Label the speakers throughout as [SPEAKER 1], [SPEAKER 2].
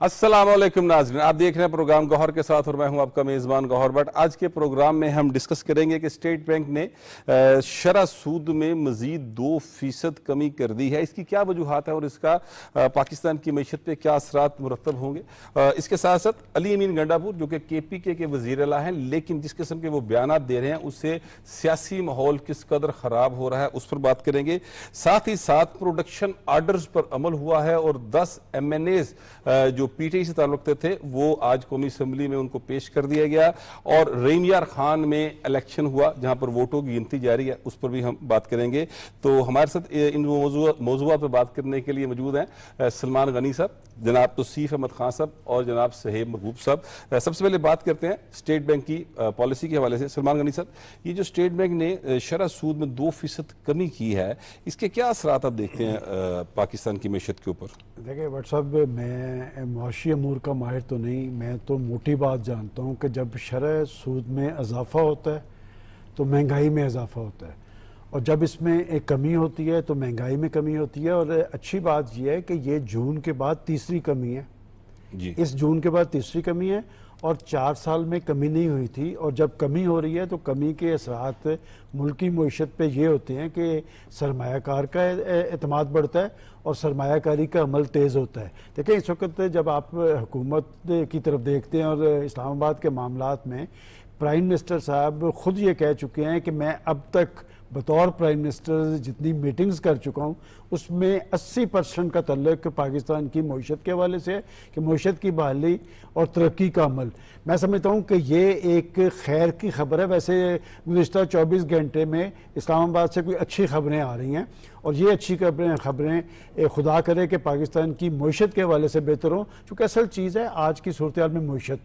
[SPEAKER 1] अस्सलाम वालेकुम नाज़रीन, आप देख रहे हैं प्रोग्राम गौहर के साथ और मैं हूं आपका मेज़बान गौहर भट्ट। आज के प्रोग्राम में हम डिस्कस करेंगे कि स्टेट बैंक ने शरह सूद में मज़ीद 2% कमी कर दी है। इसकी क्या वजूहात है और इसका पाकिस्तान की मीशत पे क्या असरात मुरतब होंगे। इसके साथ साथ अली अमीन गंडापुर जो कि KPK के वज़ीर आला हैं, लेकिन जिस किस्म के वो बयान दे रहे हैं उससे सियासी माहौल किस कदर ख़राब हो रहा है उस पर बात करेंगे। साथ ही साथ प्रोडक्शन आर्डर्स पर अमल हुआ है और 10 MNAs जो PTI से ताल्लुक थे वो आज कौमी असम्बली में उनको पेश कर दिया गया और रेमियार खान में इलेक्शन हुआ जहां पर वोटों की गिनती जारी है, उस पर भी हम बात करेंगे। तो हमारे साथ इन मौजूद पर बात करने के लिए मौजूद हैं सलमान गनी साहब, जनाब तौसीफ अहमद खान साहब और जनाब सहेब महबूब साहब। सबसे पहले बात करते हैं स्टेट बैंक की पॉलिसी के हवाले से। सलमान गनी साहब, ये जो स्टेट बैंक ने शरह सूद में 2% कमी की है, इसके क्या असरात आप देखते हैं पाकिस्तान की मीशत के ऊपर?
[SPEAKER 2] देखिए भट्ट साहब, मैं मुआशी अमूर का माहिर तो नहीं, मैं तो मोटी बात जानता हूँ कि जब शरह सूद में इजाफा होता है तो महंगाई में इजाफा होता है, और जब इसमें एक कमी होती है तो महंगाई में कमी होती है। और अच्छी बात यह है कि ये जून के बाद तीसरी कमी है जी। इस जून के बाद तीसरी कमी है और 4 साल में कमी नहीं हुई थी। और जब कमी हो रही है तो कमी के असरात मुल्क की मईशत पे ये होते हैं कि सरमायाकार का एतमाद बढ़ता है और सरमायाकारी का अमल तेज़ होता है। देखिए, इस वक्त जब आप हुकूमत की तरफ देखते हैं और इस्लामाबाद के मामलात में प्राइम मिनिस्टर साहब ख़ुद ये कह चुके हैं कि मैं अब तक बतौर प्राइम मिनिस्टर जितनी मीटिंग्स कर चुका हूँ उसमें 80% का तल्लुक पाकिस्तान की मईशत के हवाले से है कि मईशत की बहाली और तरक्की का अमल। मैं समझता हूँ कि ये एक खैर की खबर है। वैसे गुज़िश्ता 24 घंटे में इस्लामाबाद से कोई अच्छी खबरें आ रही हैं और ये अच्छी खबरें खुदा करे कि पाकिस्तान की मईशत के हवाले से बेहतर हों, चूँकि असल चीज़ है आज की सूरत हाल में मईशत।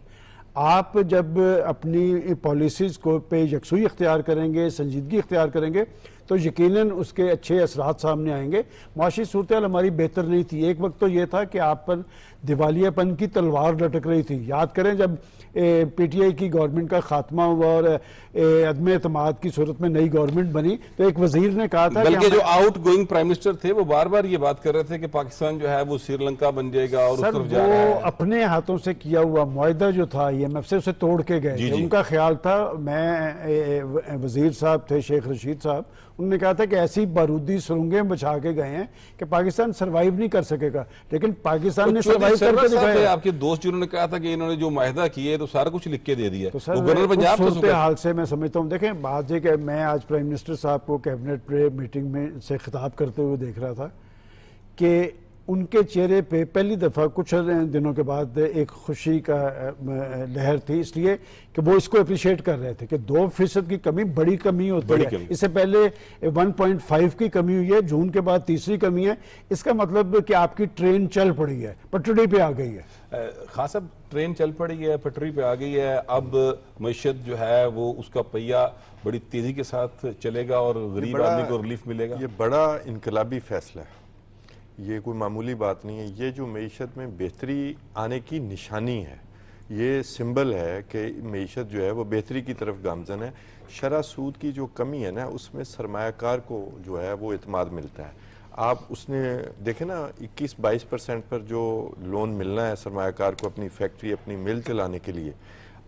[SPEAKER 2] आप जब अपनी पॉलिसीज़ को पे यकसुई इख्तियार करेंगे, संजीदगी इख्तियार करेंगे तो यकीनन उसके अच्छे असरात सामने आएंगे। माशी सूरत हाल हमारी बेहतर नहीं थी। एक वक्त तो ये था कि आप पर दिवालियापन की तलवार लटक रही थी। याद करें जब PTI की गवर्नमेंट का खात्मा हुआ और अदम एतमाद की सूरत में नई गवर्नमेंट बनी तो एक वजीर ने कहा था,
[SPEAKER 1] बल्कि जो आउट गोइंग प्राइम मिनिस्टर थे वो बार बार ये बात कर रहे थे कि पाकिस्तान जो है वो श्रीलंका बन जाएगा और उस तरफ जा रहा है।
[SPEAKER 2] अपने हाथों से किया हुआ मुआहदा जो था IMF से, उसे तोड़ के गए। उनका ख्याल था, मैं वजीर साहब थे शेख रशीद साहब, उन्होंने कहा था कि ऐसी बारूदी सुरंगें बचा के गए हैं कि पाकिस्तान सरवाइव नहीं कर सकेगा, लेकिन पाकिस्तान ने सरवाइव करके दिखाया।
[SPEAKER 1] आपके दोस्त जिन्होंने कहा था कि इन्होंने जो मुआहदा किए तो सारा कुछ लिख के दे दिया,
[SPEAKER 2] तो सर सूरत हाल से मैं समझता हूँ। देखें, बात है कि मैं आज प्राइम मिनिस्टर साहब को कैबिनेट मीटिंग में से खिताब करते हुए देख रहा था कि उनके चेहरे पे पहली दफ़ा कुछ दिनों के बाद एक खुशी का लहर थी, इसलिए कि वो इसको अप्रिशिएट कर रहे थे कि 2% की कमी बड़ी कमी होती है। इससे पहले 1.5 की कमी हुई है, जून के बाद तीसरी कमी है। इसका मतलब कि आपकी ट्रेन चल पड़ी है, पटड़ी पे आ गई है।
[SPEAKER 1] खास साहब, ट्रेन चल पड़ी है, पटरी पे आ गई है। अब मईशत जो है वो उसका पहिया बड़ी तेजी के साथ चलेगा और गरीब आदमी को रिलीफ मिलेगा।
[SPEAKER 3] ये बड़ा इनकलाबी फैसला है, ये कोई मामूली बात नहीं है। ये जो मईशत में बेहतरी आने की निशानी है, ये सिंबल है कि मईशत जो है वो बेहतरी की तरफ गामजन है। शरह सूद की जो कमी है ना, उसमें सरमायाकार को जो है वो इत्माद मिलता है। आप उसने देखे ना 21-22% पर जो लोन मिलना है सरमायाकार को अपनी फैक्ट्री, अपनी मिल चलाने के लिए,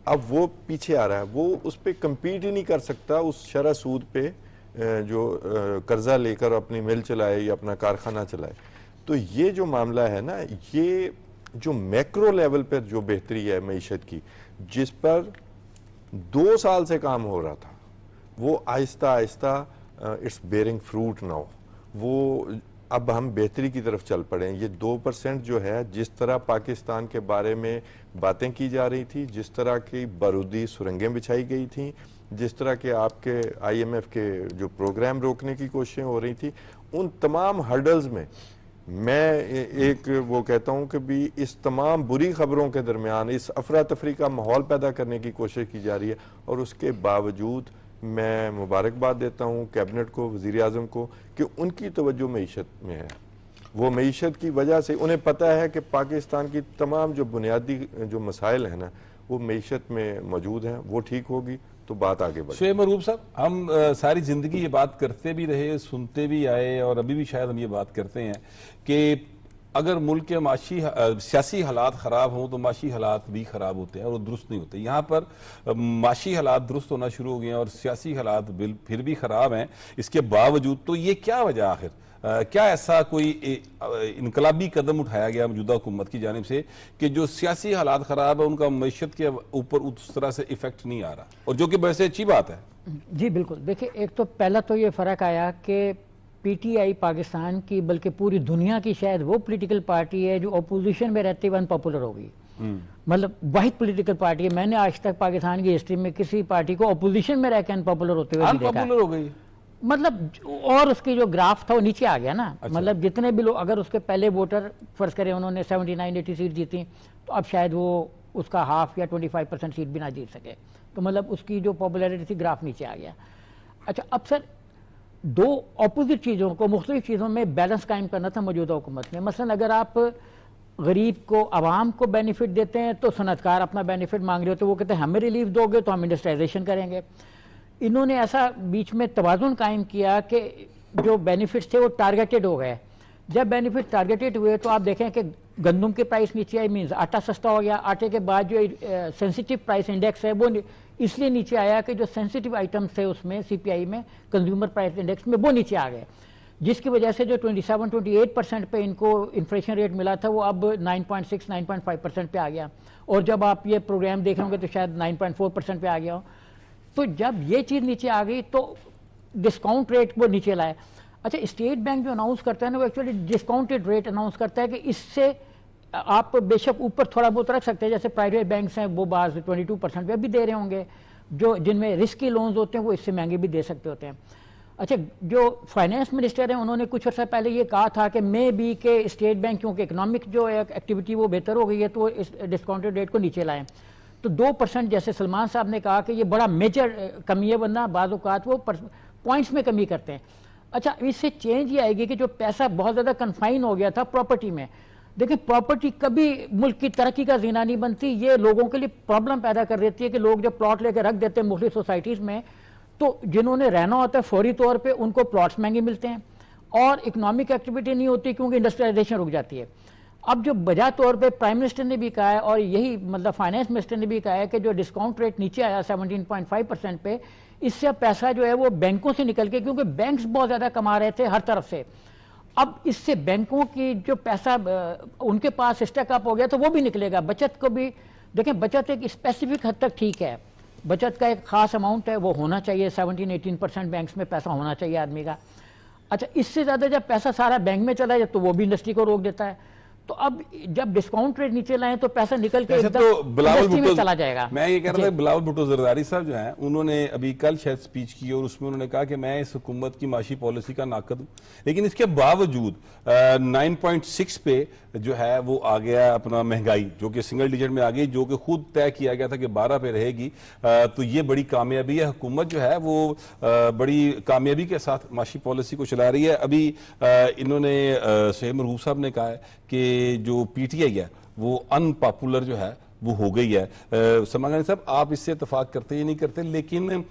[SPEAKER 3] अब वो पीछे आ रहा है। वो उस पर कम्पीट ही नहीं कर सकता उस शरह सूद पे जो कर्जा लेकर अपनी मिल चलाए या अपना कारखाना चलाए। तो ये जो मामला है ना, ये जो मैक्रो लेवल पर जो बेहतरी है मईशत की, जिस पर 2 साल से काम हो रहा था, वो Aahista Aahista it's bearing fruit now. वो अब हम बेहतरी की तरफ चल पड़े हैं। ये 2% जो है, जिस तरह पाकिस्तान के बारे में बातें की जा रही थी, जिस तरह की बारूदी सुरंगें बिछाई गई थी, जिस तरह के आपके IMF के जो प्रोग्राम रोकने की कोशिशें हो रही थी, उन तमाम हर्डल्स में मैं एक वो कहता हूं कि भी इस तमाम बुरी खबरों के दरमियान इस अफरा तफरी का माहौल पैदा करने की कोशिश की जा रही है। और उसके बावजूद मैं मुबारकबाद देता हूं कैबिनेट को, वज़ीर आज़म को, कि उनकी तवज्जो मईशत में है। वो मईशत की वजह से उन्हें पता है कि पाकिस्तान की तमाम जो बुनियादी जो मसाइल हैं ना, वो मईशत में मौजूद हैं। वो ठीक होगी तो बात आगे बढ़े।
[SPEAKER 1] शेख महबूब साहब, हम सारी जिंदगी ये बात करते भी रहे, सुनते भी आए और अभी भी शायद हम ये बात करते हैं कि अगर मुल्क के माशी सियासी हालात ख़राब हों तो माशी हालात भी ख़राब होते हैं और वो दुरुस्त नहीं होते। यहाँ पर माशी हालात दुरुस्त होना शुरू हो गए हैं और सियासी हालात फिर भी ख़राब हैं। इसके बावजूद तो ये क्या वजह आखिर, क्या ऐसा कोई इनकलाबी कदम उठाया गया मौजूदा हुकूमत की जानिब से कि जो सियासी हालात ख़राब है उनका मईशत के ऊपर उस तरह से इफेक्ट नहीं आ रहा, और जो कि वैसे अच्छी बात है।
[SPEAKER 4] जी बिल्कुल, देखिए एक तो पहला तो ये फ़र्क आया कि पीटीआई पाकिस्तान की बल्कि पूरी दुनिया की शायद वो पॉलिटिकल पार्टी है जो अपोजिशन में रहते हुए अनपॉपुलर हो गई। मतलब वाहिद पॉलिटिकल पार्टी है, मैंने आज तक पाकिस्तान की हिस्ट्री में किसी पार्टी को अपोजिशन में रह के अनपॉपुलर होते हुए नहीं देखा।
[SPEAKER 1] अनपॉपुलर हो गई
[SPEAKER 4] मतलब, और उसकी जो ग्राफ था वो नीचे आ गया ना।
[SPEAKER 1] अच्छा।
[SPEAKER 4] मतलब जितने भी लोग, अगर उसके पहले वोटर फर्ज करें उन्होंने 79-80 सीट जीती, तो अब शायद वो उसका हाफ या 25% सीट भी ना जीत सके। तो मतलब उसकी जो पॉपुलैरिटी थी ग्राफ नीचे आ गया। अच्छा, अब सर दो अपोजिट चीज़ों को, मुख्तलिफ चीज़ों में बैलेंस कायम करना था मौजूदा हुकूमत ने। मसलन अगर आप गरीब को, आवाम को बेनिफिट देते हैं तो सनतकार अपना बेनिफिट मांग रहे होते, वो कहते हैं हमें रिलीफ दोगे तो हम इंडस्ट्रियलाइजेशन करेंगे। इन्होंने ऐसा बीच में तवाज़ुन कायम किया कि जो बेनिफिट्स थे वो टारगेटेड हो गए। जब बेनिफिट टारगेटेड हुए तो आप देखें कि गंदम की प्राइस नीचे आई, मीन्स आटा सस्ता हो गया। आटे के बाद जो सेंसिटिव प्राइस इंडेक्स है वो इसलिए नीचे आया कि जो सेंसिटिव आइटम्स थे उसमें सीपीआई में, कंज्यूमर प्राइस इंडेक्स में, वो नीचे आ गए, जिसकी वजह से जो 27-28% पे इनको इन्फ्लेशन रेट मिला था वो अब 9.6-9.5% पे आ गया। और जब आप ये प्रोग्राम देख होंगे तो शायद 9.4% पे आ गया हो। तो जब ये चीज़ नीचे आ गई तो डिस्काउंट रेट वो नीचे लाए। अच्छा, स्टेट बैंक जो अनाउंस करता है ना वो एक्चुअली डिस्काउंटेड रेट अनाउंस करता है कि इससे आप बेशक ऊपर थोड़ा बहुत रख सकते हैं, जैसे प्राइवेट बैंक्स हैं वो बाज़ 22% पे भी दे रहे होंगे, जो जिनमें रिस्की लोन्स होते हैं वो इससे महंगे भी दे सकते होते हैं। अच्छा, जो फाइनेंस मिनिस्टर हैं उन्होंने कुछ अर्सा पहले ये कहा था कि मे बी के स्टेट बैंक क्योंकि इकनॉमिक जो एक्टिविटी वो बेहतर हो गई है तो वो इस डिस्काउंटेड रेट को नीचे लाएं। तो 2% जैसे सलमान साहब ने कहा कि ये बड़ा मेजर कमी है, वरना बाज़ औक़ात वो पॉइंट्स में कमी करते हैं। अच्छा, इससे चेंज ये आएगी कि जो पैसा बहुत ज़्यादा कन्फाइन हो गया था प्रॉपर्टी में, देखिए प्रॉपर्टी कभी मुल्क की तरक्की का जीना नहीं बनती, ये लोगों के लिए प्रॉब्लम पैदा कर देती है कि लोग जब प्लॉट लेकर रख देते हैं मुख्तलिफ सोसाइटीज़ में, तो जिन्होंने रहना होता है फौरी तौर पे उनको प्लॉट्स महंगे मिलते हैं और इकोनॉमिक एक्टिविटी नहीं होती क्योंकि इंडस्ट्रियलाइजेशन रुक जाती है। अब जो बजा तौर पे प्राइम मिनिस्टर ने भी कहा है और यही मतलब फाइनेंस मिनिस्टर ने भी कहा है कि जो डिस्काउंट रेट नीचे आया 17.5% पे, इससे पैसा जो है वो बैंकों से निकल के, क्योंकि बैंक्स बहुत ज़्यादा कमा रहे थे हर तरफ से, अब इससे बैंकों की जो पैसा उनके पास स्टैक अप हो गया तो वो भी निकलेगा। बचत को भी देखें, बचत एक स्पेसिफिक हद तक ठीक है, बचत का एक खास अमाउंट है वो होना चाहिए, 17-18% बैंक्स में पैसा होना चाहिए आदमी का। अच्छा, इससे ज़्यादा जब पैसा सारा बैंक में चला जाए तो वो भी इंडस्ट्री को रोक देता है। तो अब जब डिस्काउंट रेट नीचे लाएं तो पैसा निकल के एकदम इंडस्ट्री में चला जाएगा।
[SPEAKER 1] मैं ये कह रहा था बिलावल भुट्टो जरदारी साहब जो हैं उन्होंने अभी कल शायद स्पीच की और उसमें उन्होंने कहा कि मैं इस हुकूमत की माशी पॉलिसी का नाकद हूं, लेकिन इसके बावजूद 9.6 पे जो है वो आ गया अपना महंगाई, जो कि सिंगल डिजिट में आ गई, जो कि खुद तय किया गया था कि 12 पे रहेगी। तो ये बड़ी कामयाबी है, हुकूमत जो है वो बड़ी कामयाबी के साथ माशी पॉलिसी को चला रही है। अभी इन्होंने सोहेब मरगूब साहब ने कहा है कि जो पीटीआई है वो अनपॉपुलर जो है वो हो गई है। सलमान साहब, आप इससे इतफाक करते या नहीं करते? लेकिन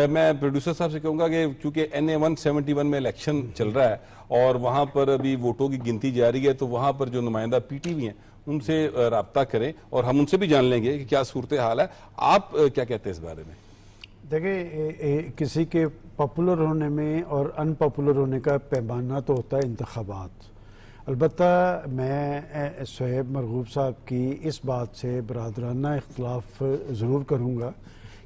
[SPEAKER 1] मैं प्रोड्यूसर साहब से कहूँगा कि चूंकि NA 171 में इलेक्शन चल रहा है और वहाँ पर अभी वोटों की गिनती जारी है, तो वहाँ पर जो नुमाइंदा पीटीवी हैं उनसे रब्ता करें और हम उनसे भी जान लेंगे कि क्या सूरत हाल है। आप क्या कहते हैं इस बारे में?
[SPEAKER 2] देखिए, किसी के पॉपुलर होने में और अनपॉपुलर होने का पैमाना तो होता है इंतखाबात। अलबत्ता मैं सोहेब मरगूब साहब की इस बात से बरादराना इख्तलाफ ज़रूर करूँगा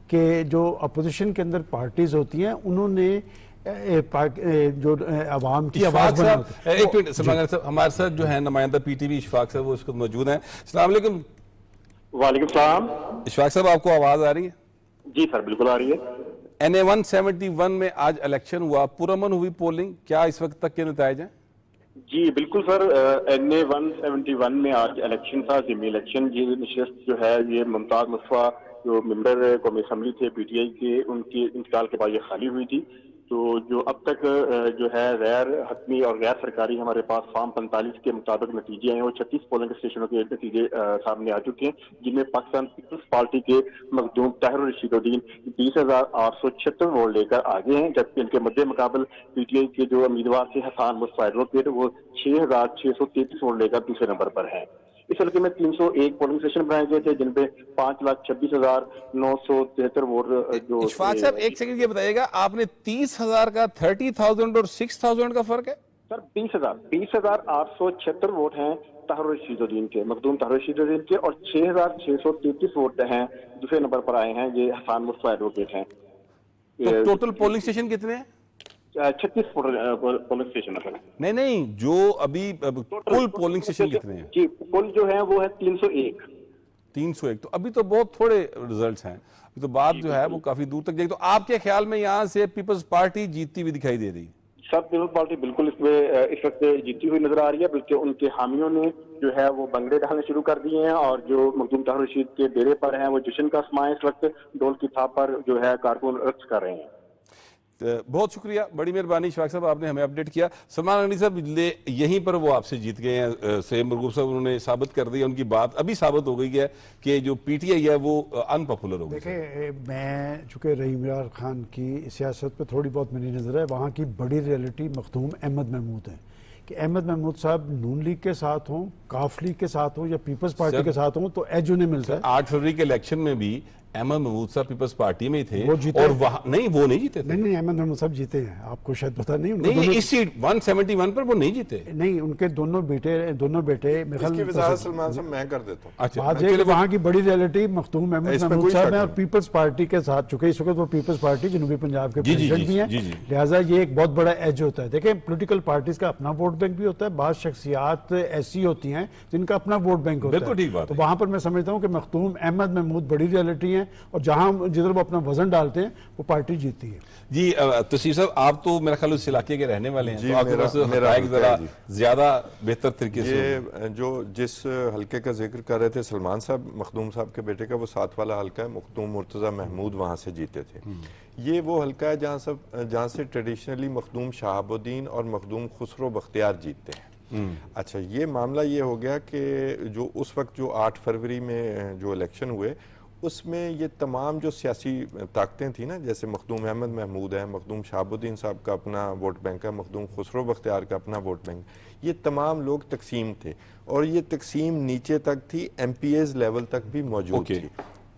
[SPEAKER 2] कि जो अपोजिशन के अंदर पार्टीज़ होती हैं उन्होंने जो अवाम की आवाज़ बनाई।
[SPEAKER 1] एक मिनट सलमान साहब, हमारे साथ जो है नुमाइंदा पीटीवी इशफाक साहब वो इसको मौजूद हैं। अस्सलाम वालेकुम।
[SPEAKER 5] वालेकुम सलाम।
[SPEAKER 1] इशफाक साहब, आपको आवाज़ आ रही है?
[SPEAKER 5] जी सर, बिल्कुल आ रही है।
[SPEAKER 1] NA 171 में आज इलेक्शन हुआ, पुरअमन हुई पोलिंग, क्या इस वक्त तक के नतीजे हैं?
[SPEAKER 5] जी बिल्कुल सर, NA 171 में आज इलेक्शन था, जिमी इलेक्शन। ये नशिस्त जो है ये मुमताज मुस्तफा जो मेंबर कौमी असम्बली थे पीटीआई के, उनके इंतकाल के बाद ये खाली हुई थी। तो जो अब तक जो है गैर हतमी और गैर सरकारी हमारे पास फार्म 45 के मुताबिक नतीजे हैं, वो 36 पोलिंग स्टेशनों के नतीजे सामने आ चुके हैं, जिनमें पाकिस्तान पीपल्स पार्टी के मखदूम ताहिर रशीदुद्दीन 20,876 वोट लेकर आगे हैं, जबकि इनके मद्दे मुकाबल PTI के जो उम्मीदवार थे हसान मुस्तफा एडवोकेट, वो 6,633 वोट लेकर दूसरे नंबर पर है। इस हल्के में 301 पोलिंग स्टेशन बनाए गए थे, जिनपे 5,26,973 वोट जो
[SPEAKER 1] इशफाक साहब एक सेकंड ये बताइएगा, आपने 30,000 का 30,000 और 6,000 का फर्क है?
[SPEAKER 5] सर 20,876 वोट हैं ताहिर रशीदुद्दीन के, मखदूम ताहिर रशीदुद्दीन के, और 6,633 वोट हैं दूसरे नंबर पर आए हैं, ये हसान मुस्तफा एडवोकेट हैं।
[SPEAKER 1] तो टोटल पोलिंग स्टेशन कितने हैं?
[SPEAKER 5] 36 पोलिंग स्टेशन है।
[SPEAKER 1] नहीं, जो अभी कुल पोलिंग स्टेशन कितने हैं?
[SPEAKER 5] जी, कुल जो है वो है 301।
[SPEAKER 1] 301, तो अभी तो बहुत थोड़े रिजल्ट्स हैं, अभी तो बात जो है वो काफी दूर तक जाएगी। तो आपके ख्याल में यहाँ से पीपल्स पार्टी जीतती हुई दिखाई दे रही है?
[SPEAKER 5] सब पीपल्स पार्टी बिल्कुल इसमें इस वक्त जीती हुई नजर आ रही है, बल्कि उनके हामियों ने जो है वो बंगड़े डालने शुरू कर दिए हैं, और जो मखदूम ताहिर रशीद के डेरे पर हैं वो जश्न का समाए इस वक्त ढोल की थाप पर जो है कारकुन रक्स कर रहे हैं।
[SPEAKER 1] बहुत शुक्रिया, बड़ी मेहरबानी इशफाक साहब, आपने हमें अपडेट किया। सलमान अली साहब यहीं पर वो आपसे जीत गए हैं, सेम मरगूब साहब उन्होंने साबित कर दिया, उनकी बात अभी साबित हो गई है कि जो PTI है वो अनपॉपुलर हो गई।
[SPEAKER 2] देखिए, मैं चूँकि रहीम यार खान की सियासत पे थोड़ी बहुत मेरी नज़र है, वहाँ की बड़ी रियलिटी मखदूम अहमद महमूद है कि अहमद महमूद साहब नून लीग के साथ हों, काफ लीग के साथ हों या पीपल्स पार्टी के साथ हों, तो एज उन्हें मिलता है।
[SPEAKER 1] 8 फरवरी के इलेक्शन में भी अहमद महमूद साहब पीपल्स पार्टी में ही थे,
[SPEAKER 2] वो जीते,
[SPEAKER 1] और वहाँ नहीं, वो नहीं जीते थे।
[SPEAKER 2] नहीं, अहमद महमूद साहब जीते हैं, आपको शायद पता नहीं।
[SPEAKER 1] नहीं, इस सीट 171 पर वो नहीं जीते।
[SPEAKER 2] नहीं, उनके दोनों बेटे
[SPEAKER 3] इसकी वजाहत सलमान साहब मैं कर देता हूँ।
[SPEAKER 2] अच्छा, वहाँ की बड़ी रियलिटी मखदूम अहमद महमूद साहब है, और पीपल्स पार्टी के साथ, चूंकि इस वक्त वो पीपल्स पार्टी जनूबी पंजाब के प्रेसिडेंट भी हैं, लिहाजा ये एक बहुत बड़ा एज होता है। देखें, पोलिटिकल पार्टीज का अपना वोट बैंक भी होता है, बात शख्सियात ऐसी होती हैं जिनका अपना वोट बैंक होता है।
[SPEAKER 1] बिल्कुल ठीक बात है।
[SPEAKER 2] तो वहां पर मैं समझता हूं कि मखदूम अहमद महमूद बड़ी रियलिटी है, और जहां जिधर वो अपना वजन डालते हैं वो पार्टी जीतती है।
[SPEAKER 1] जी तसीर साहब, आप तो मेरा ख्याल उस इलाके के रहने वाले हैं,
[SPEAKER 3] जी,
[SPEAKER 1] तो आपके पास हक़ाइक़ जरा ज्यादा बेहतर तरीके से।
[SPEAKER 3] ये जो जिस हल्के का जिक्र कर रहे थे सलमान साहब, मखदूम साहब के बेटे का, वो 7 वाला हल्का है, मखदूम मुर्तज़ा महमूद वहाँ से जीते थे। ये वो हल्का है जहाँ से ट्रेडिशनली मखदूम शहाबुद्दीन और मखदूम खुसरो बख्तियार जीतते हैं। अच्छा, ये मामला ये हो गया कि जो उस वक्त जो 8 फरवरी में जो इलेक्शन हुए, उसमें ये तमाम जो सियासी ताकतें थी ना, जैसे मखदूम अहमद महमूद है, मखदूम शहाबुद्दीन साहब का अपना वोट बैंक है, मखदूम खुसरो बख्तियार का अपना वोट बैंक, ये तमाम लोग तकसीम थे, और ये तकसीम नीचे तक थी, MPAs लेवल तक भी मौजूद थी।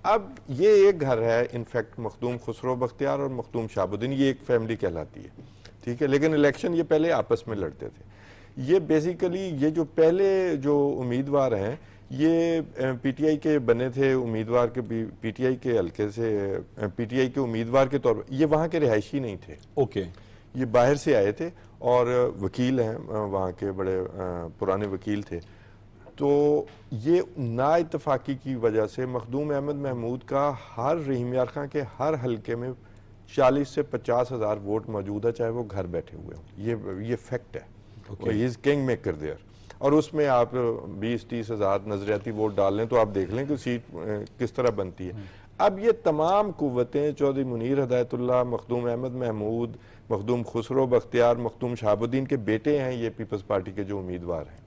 [SPEAKER 3] अब ये एक घर है, इनफैक्ट मखदूम खुसरो बख्तियार और मखदूम शहाबुद्दीन, ये एक फैमिली कहलाती है, ठीक है, लेकिन इलेक्शन ये पहले आपस में लड़ते थे। ये बेसिकली ये जो पहले जो उम्मीदवार हैं, ये PTI के बने थे उम्मीदवार के, PTI के हल्के से PTI के उम्मीदवार के तौर पर, ये वहाँ के रिहायशी नहीं थे।
[SPEAKER 1] ओके,
[SPEAKER 3] ये बाहर से आए थे और वकील हैं, वहाँ के बड़े पुराने वकील थे। तो ये नाइतफाकी की वजह से मखदूम अहमद महमूद का हर रहीम यार खां के हर हल्के में 40 से 50 हज़ार वोट मौजूद है, चाहे वो घर बैठे हुए हों। ये फैक्ट है, he is king maker there. और उसमें आप 20-30 हज़ार नजरियाती वोट डाल लें तो आप देख लें कि सीट किस तरह बनती है। अब ये तमाम कुव्वतें, चौधरी मुनीर हदायतुल्लाह, मखदूम अहमद महमूद, मखदूम खुसरो बख्तियार, मखदूम शहाबुद्दीन के बेटे हैं, ये पीपल्स पार्टी के जो उम्मीदवार हैं,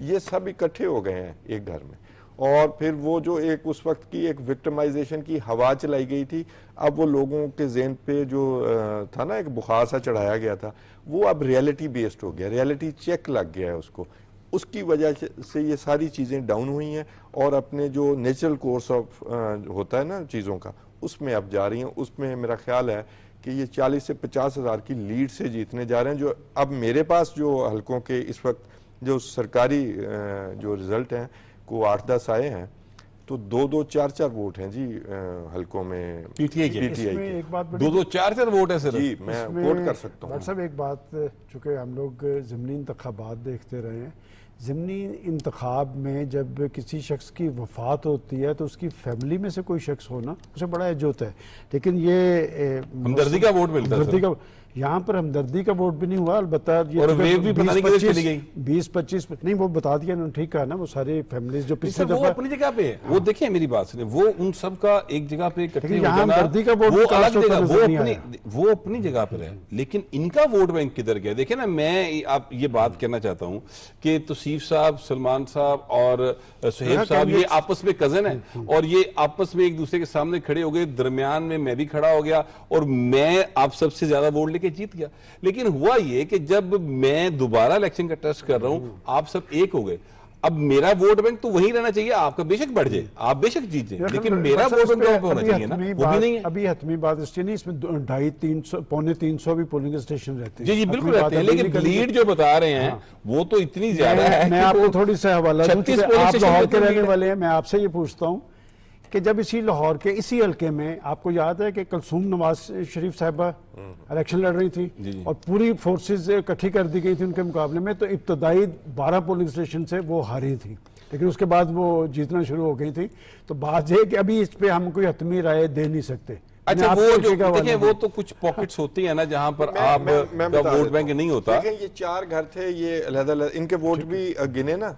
[SPEAKER 3] ये सब इकट्ठे हो गए हैं एक घर में। और फिर वो जो एक उस वक्त की एक विक्टिमाइजेशन की हवा चलाई गई थी, अब वो लोगों के ज़हन पे जो था ना, एक बुखार सा चढ़ाया गया था, वो अब रियलिटी बेस्ड हो गया, रियलिटी चेक लग गया है उसको। उसकी वजह से ये सारी चीज़ें डाउन हुई हैं, और अपने जो नेचुरल कोर्स ऑफ होता है ना चीज़ों का, उसमें अब जा रही हैं। उसमें मेरा ख्याल है कि ये 40 से 50 हज़ार की लीड से जीतने जा रहे हैं। जो अब मेरे पास जो हल्कों के इस वक्त जो सरकारी जो रिजल्ट हैं को 8-10 आए हैं, तो 2-2, 4-4 वोट हैं जी हल्कों में
[SPEAKER 1] PTI के।
[SPEAKER 2] एक बात
[SPEAKER 1] 2-2, 4-4 वोट है सर
[SPEAKER 3] जी, मैं कोट कर सकता हूँ।
[SPEAKER 2] डॉक्टर साहब, एक बात, चूँकि हम लोग ज़मीनी इंतखाबात देखते रहे हैं, ज़िमनी इंतखाब में जब किसी शख्स की वफ़ात होती है तो उसकी फैमिली में से कोई शख्स होना उसे बड़ा एज होता है, लेकिन ये
[SPEAKER 1] हमदर्दी का वोट मिलता है
[SPEAKER 2] हमदर्दी का, यहाँ पर हमदर्दी का वोट भी नहीं हुआ। अलबत्ता ये
[SPEAKER 1] और वेव भी पता नहीं किधर चली गई।
[SPEAKER 2] 20-25 नहीं, वो बता दिया उन्होंने, ठीक कहा ना, वो सारी फैमिलीज जो पिछले
[SPEAKER 1] वो
[SPEAKER 2] दफा
[SPEAKER 1] अपनी जगह पे है। वो देखिए मेरी बात सुनिए, वो उन सब का एक जगह पे इकट्ठे हो
[SPEAKER 2] यहाँ
[SPEAKER 1] जाना,
[SPEAKER 2] हमदर्दी का वोट
[SPEAKER 1] वो
[SPEAKER 2] भी
[SPEAKER 1] अलग
[SPEAKER 2] कास्ट
[SPEAKER 1] जगह,
[SPEAKER 2] होता नजर नहीं आया।
[SPEAKER 1] वो अपनी जगह पर है, लेकिन इनका वोट बैंक किधर गया? देखिए ना, मैं आप ये बात कहना चाहता हूँ कि तौसीफ साहब, सलमान साहब और सुहेब साहब ये आपस में कजन है और ये आपस में एक दूसरे के सामने खड़े हो गए, दरमियान में मैं भी खड़ा हो गया और मैं आप सबसे ज्यादा वोट लेके जीत गया। लेकिन हुआ ये कि जब मैं दोबारा इलेक्शन का टेस्ट कर रहा हूं, आप सब एक हो गए। अब मेरा वोट बैंक तो वही रहना चाहिए, आपका बेशक बढ़ जाए, आप बेशक जीत जाए, लेकिन मेरा वोट बैंक वहां पे होना चाहिए ना, वो भी नहीं है।
[SPEAKER 2] अभी हतमी बात इसलिए नहीं, इसमें 250-300 पौने 300 भी पोलिंग स्टेशन रहते हैं।
[SPEAKER 1] जी जी बिल्कुल रहते हैं, लेकिन लीड जो बता रहे हैं वो तो इतनी ज्यादा है।
[SPEAKER 2] मैं आपको थोड़ी सा हवाला दूं,
[SPEAKER 1] 36
[SPEAKER 2] आप लाहौर के रहने वाले हैं, मैं आपसे ये पूछता हूँ कि जब इसी लाहौर के इसी हल्के में आपको याद है कि कलसूम नवाज शरीफ साहिबा इलेक्शन लड़ रही थी और पूरी फोर्सेस इकट्ठी कर दी गई थी उनके मुकाबले में, तो इब्तदाई 12 पोलिंग स्टेशन से वो हारी थी, लेकिन उसके बाद वो जीतना शुरू हो गई थी। तो बात यह कि अभी इस पे हम कोई हतमी राय दे नहीं सकते।
[SPEAKER 1] अच्छा, वो जो देखिए वो तो कुछ पॉकेट्स होती है ना जहां पर आप का वोट बैंक नहीं होता।
[SPEAKER 3] देखें ये 4 घर थे, ये अलग-अलग इनके वोट भी गिने ना,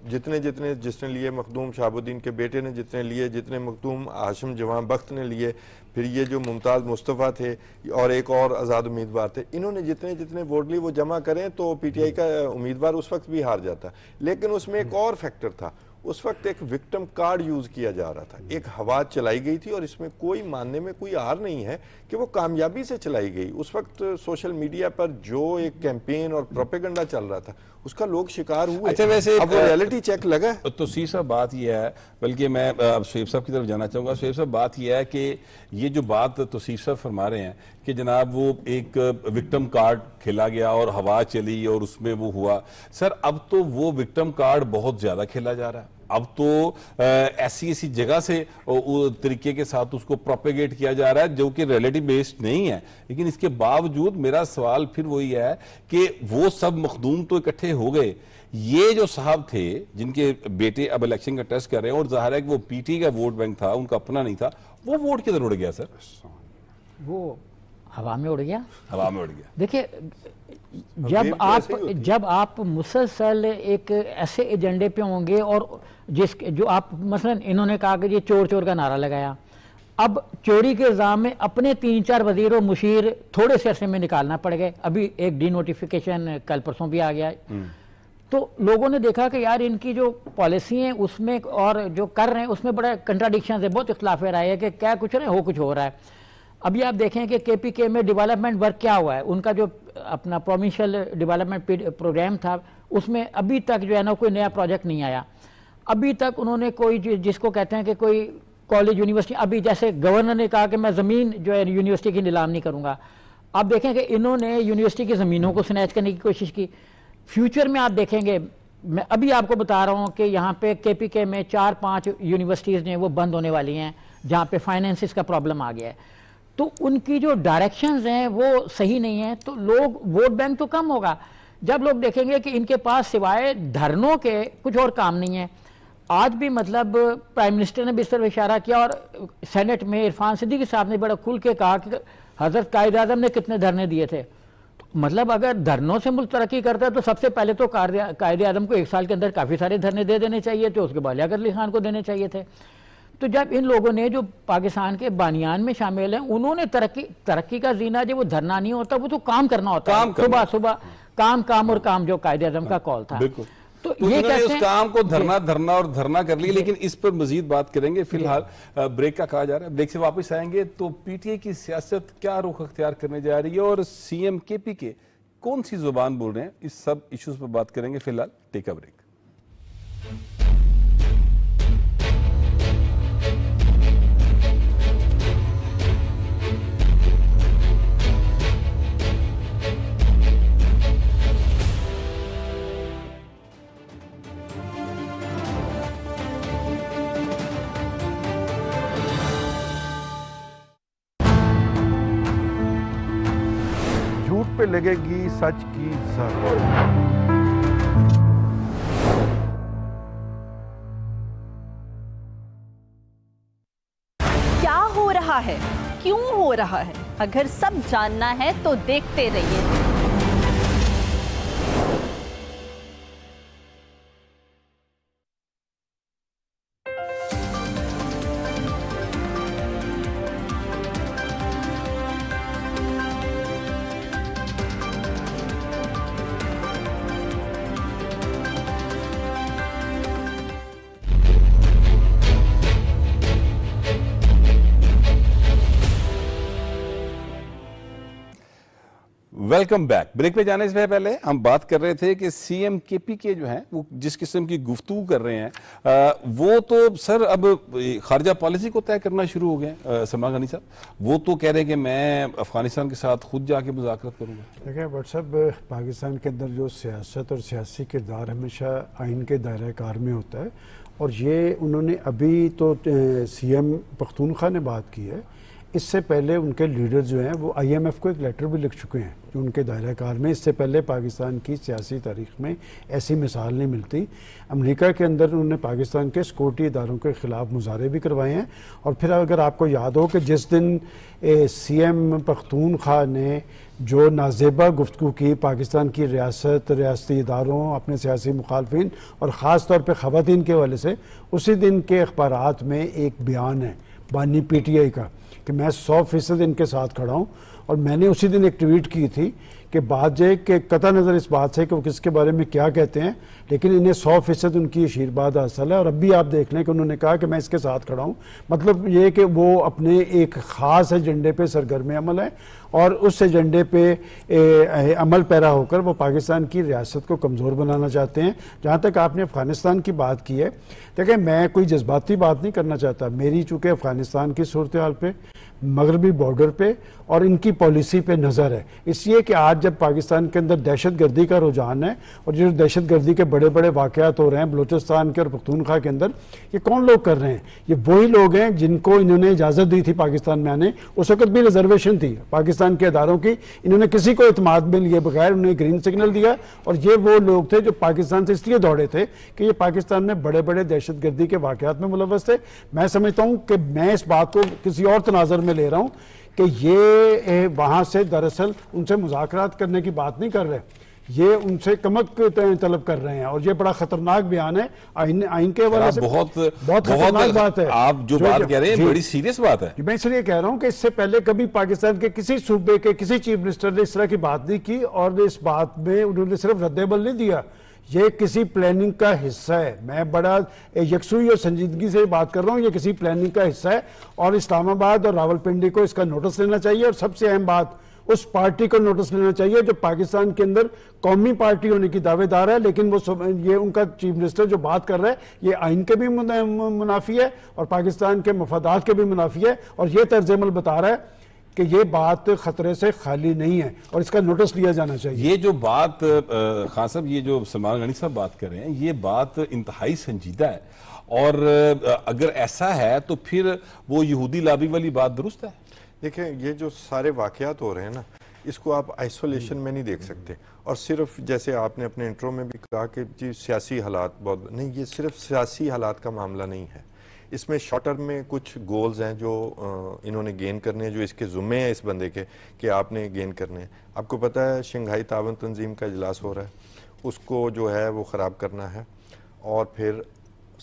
[SPEAKER 3] जितने जिसने लिए, मखदूम शहाबुद्दीन के बेटे ने जितने लिए, जितने मखदूम हाशिम जवान बख्त ने लिए, फिर ये जो मुमताज़ मुस्तफ़ा थे और एक और आज़ाद उम्मीदवार थे, इन्होंने जितने वोट लिए वो जमा करें तो पीटीआई का उम्मीदवार उस वक्त भी हार जाता। लेकिन उसमें एक और फैक्टर था, उस वक्त एक विक्टिम कार्ड यूज किया जा रहा था, एक हवा चलाई गई थी और इसमें कोई मानने में कोई आर नहीं है कि वो कामयाबी से चलाई गई। उस वक्त सोशल मीडिया पर जो एक कैंपेन और प्रोपेगेंडा चल रहा था उसका लोग शिकार हुए।
[SPEAKER 1] अच्छा, वैसे
[SPEAKER 3] अब रियलिटी चेक लगा
[SPEAKER 1] तो सी साहब बात यह है, बल्कि मैं अब शुएब साहब की तरफ जाना चाहूंगा। शुएब साहब बात यह है कि ये जो बात तौसीफ साहब फरमा रहे हैं कि जनाब वो एक विक्टिम कार्ड खेला गया और हवा चली और उसमें वो हुआ, सर अब तो वो विक्टिम कार्ड बहुत ज्यादा खेला जा रहा है। अब तो ऐसी जगह से तरीके के साथ उसको प्रोपेगेट किया जा रहा है जो कि रियलिटी बेस्ड नहीं है। लेकिन इसके बावजूद मेरा सवाल फिर वही है कि वो सब मखदूम तो इकट्ठे हो गए, ये जो साहब थे जिनके बेटे अब इलेक्शन का टेस्ट कर रहे हैं और जाहिर है कि वो पीटी का वोट बैंक था, उनका अपना नहीं था, वो वोट किधर उड़ गया सर?
[SPEAKER 4] वो हवा में उड़ गया,
[SPEAKER 1] हवा में उड़ गया।
[SPEAKER 4] देखिए जब आप मुसलसल एक ऐसे एजेंडे पे होंगे और जो आप मसलन इन्होंने कहा कि ये चोर चोर का नारा लगाया, अब चोरी के इल्जाम में अपने 3-4 वजीर और मुशीर थोड़े से अरसे में निकालना पड़ गए। अभी एक डी नोटिफिकेशन कल परसों भी आ गया है, तो लोगों ने देखा कि यार इनकी जो पॉलिसी है उसमें और जो कर रहे हैं उसमें बड़ा कंट्राडिक्शन है, बहुत इख्तलाफ राय है कि क्या कुछ रहे हो कुछ हो रहा है। अभी आप देखें कि केपीके में डेवलपमेंट वर्क क्या हुआ है, उनका जो अपना प्रोविंशियल डेवलपमेंट प्रोग्राम था उसमें अभी तक जो है ना कोई नया प्रोजेक्ट नहीं आया। अभी तक उन्होंने कोई जिसको कहते हैं कि कोई कॉलेज यूनिवर्सिटी, अभी जैसे गवर्नर ने कहा कि मैं ज़मीन जो है यूनिवर्सिटी की नीलाम नहीं करूँगा, आप देखें कि इन्होंने यूनिवर्सिटी की ज़मीनों को स्नैच करने की कोशिश की। फ्यूचर में आप देखेंगे, मैं अभी आपको बता रहा हूँ कि यहाँ पे केपीके में 4-5 यूनिवर्सिटीज़ जो हैं वो बंद होने वाली हैं जहाँ पे फाइनेंसिस का प्रॉब्लम आ गया है। तो उनकी जो डायरेक्शंस हैं वो सही नहीं है, तो लोग वोट बैंक तो कम होगा जब लोग देखेंगे कि इनके पास सिवाय धरनों के कुछ और काम नहीं है। आज भी मतलब प्राइम मिनिस्टर ने भी इस तरफ इशारा किया और सेनेट में इरफान सिद्दीकी साहब ने बड़ा खुल के कहा कि हजरत कायद आज़म ने कितने धरने दिए थे। मतलब अगर धरनों से मुल्क तरक्की करता है तो सबसे पहले तो कायद आज़म को 1 साल के अंदर काफ़ी सारे धरने दे देने चाहिए थे, उसके बाद लियाकत अली खान को देने चाहिए थे। तो जब इन लोगों ने जो पाकिस्तान के बानियान में शामिल हैं उन्होंने तरक्की का जीना जो वो धरना नहीं होता, वो तो काम करना होता है, सुबह सुबह काम और काम जो कायदे आज़म का कॉल था।
[SPEAKER 1] तो ये कहते हैं उस काम को धरना और धरना कर लिया। लेकिन इस पर मजीद बात करेंगे, फिलहाल ब्रेक का कहा जा रहा है, ब्रेक से वापस आएंगे तो पीटीआई की सियासत क्या रुख अख्तियार करने जा रही है और सीएम केपीके कौन सी जुबान बोल रहे हैं, इस सब इश्यूज पर बात करेंगे। फिलहाल टेक अ ब्रेक।
[SPEAKER 6] पे लगेगी सच की जर। क्या हो रहा है, क्यों हो रहा है? अगर सब जानना है तो देखते रहिए।
[SPEAKER 1] Welcome back. ब्रेक पे जाने से पहले हम बात कर रहे थे कि सीएम केपी के जो हैं वो जिस किस्म की गुफ्तगू कर रहे हैं वो तो सर अब खारजा पॉलिसी को तय करना शुरू हो गए। सलमान गनी साहब वो तो कह रहे हैं कि मैं अफगानिस्तान के साथ खुद जाके मुज़ाकरत करूंगा।
[SPEAKER 2] देखिए व्हाट्सएप पाकिस्तान के अंदर जो सियासत और सियासी किरदार हमेशा आइन के दायरे कार में होता है, और ये उन्होंने अभी तो सीएम पख्तूनख्वा ने बात की है, इससे पहले उनके लीडर जो हैं वो आईएमएफ को एक लेटर भी लिख चुके हैं जो उनके दायरा कार में। इससे पहले पाकिस्तान की सियासी तारीख में ऐसी मिसाल नहीं मिलती। अमेरिका के अंदर उन्होंने पाकिस्तान के सिक्योरिटी इदारों के ख़िलाफ़ मुजाहरे भी करवाए हैं। और फिर अगर आपको याद हो कि जिस दिन सीएम पख्तूनख्वा ने जो नाजेबा गुफ्तगू की पाकिस्तान की रियासत, रियासती इदारों, अपने सियासी मुखालफिन और ख़ास तौर पर ख़वातीन के हवाले से, उसी दिन के अखबारात में एक बयान है बानी पीटीआई का कि मैं 100% इनके साथ खड़ा हूँ। और मैंने उसी दिन एक ट्वीट की थी कि बात यह कि कतई नज़र इस बात से कि वो किसके बारे में क्या कहते हैं, लेकिन इन्हें 100% उनकी आशीर्वाद हासिल है। और अब भी आप देख लें कि उन्होंने कहा कि मैं इसके साथ खड़ा हूँ। मतलब ये कि वो अपने एक ख़ास एजेंडे पे सरगर्म अमल है और उस एजेंडे पे अमल पैरा होकर वो पाकिस्तान की रियासत को कमज़ोर बनाना चाहते हैं। जहाँ तक आपने अफ़गानिस्तान की बात की है, देखिए मैं कोई जज्बाती बात नहीं करना चाहता। मेरी चूँकि अफ़गानिस्तान की सूरत हाल पे, मगरबी बॉर्डर पे और इनकी पॉलिसी पे नज़र है, इसलिए कि आज जब पाकिस्तान के अंदर दहशत गर्दी का रुझान है और जो दहशत गर्दी के बड़े बड़े वाक़यात हो रहे हैं बलूचिस्तान के और पख्तूनख्वा के अंदर, ये कौन लोग कर रहे हैं? ये वही लोग हैं जिनको इन्होंने इजाज़त दी थी पाकिस्तान में आने। उस वक्त भी रिजर्वेशन थी पाकिस्तान के अदारों की, इन्होंने किसी को इत्मीनान में लिए बगैर उन्हें ग्रीन सिग्नल दिया। और ये वो लोग थे जो पाकिस्तान से इसलिए दौड़े थे कि ये पाकिस्तान में बड़े बड़े दहशत गर्दी के वाक़यात में मुलव्वस थे। मैं समझता हूँ कि मैं इस बात को किसी और तनाज़र में ले रहा हूँ कि ये वहाँ से दरअसल उनसे मुज़ाकरात करने की बात नहीं कर रहे, ये उनसे कमक तलब कर रहे हैं। और ये बड़ा खतरनाक बयान है आइन के हवाले से, बहुत खतरनाक बात है।
[SPEAKER 1] आप जो बात कह रहे हैं बड़ी सीरियस बात है।
[SPEAKER 2] मैं इसलिए कह रहा हूं कि इससे पहले कभी पाकिस्तान के किसी सूबे के किसी चीफ मिनिस्टर ने इस तरह की बात नहीं की और इस बात में उन्होंने सिर्फ रद्देबल नहीं दिया, ये किसी प्लानिंग का हिस्सा है। मैं बड़ा यकसुई और संजीदगी से बात कर रहा हूँ, ये किसी प्लानिंग का हिस्सा है और इस्लामाबाद और रावलपिंडी को इसका नोटिस लेना चाहिए। और सबसे अहम बात, उस पार्टी को नोटिस लेना चाहिए जो पाकिस्तान के अंदर कौमी पार्टी होने की दावेदार है, लेकिन वो ये उनका चीफ मिनिस्टर जो बात कर रहा है ये आइन के भी मुनाफी है और पाकिस्तान के मफादात के भी मुनाफी है। और ये तर्ज अमल बता रहा है कि ये बात खतरे से खाली नहीं है और इसका नोटिस लिया जाना चाहिए।
[SPEAKER 1] ये जो बात खान साहब, ये जो सलमान गनी साहब बात कर रहे हैं, ये बात इंतहाई संजीदा है। और अगर ऐसा है तो फिर वो यहूदी लाबी वाली बात दुरुस्त है।
[SPEAKER 3] देखें, ये जो सारे वाकयात हो रहे हैं ना, इसको आप आइसोलेशन में नहीं देख सकते। और सिर्फ जैसे आपने अपने इंट्रो में भी कहा कि जी सियासी हालात बहुत नहीं, ये सिर्फ सियासी हालात का मामला नहीं है। इसमें शॉर्ट टर्म में कुछ गोल्स हैं जो इन्होंने गेन करने हैं, जो इसके ज़ुम्मे हैं इस बंदे के कि आपने गेन करने हैं। आपको पता है शंघाई तावन तंजीम का इजलास हो रहा है, उसको जो है वो ख़राब करना है। और फिर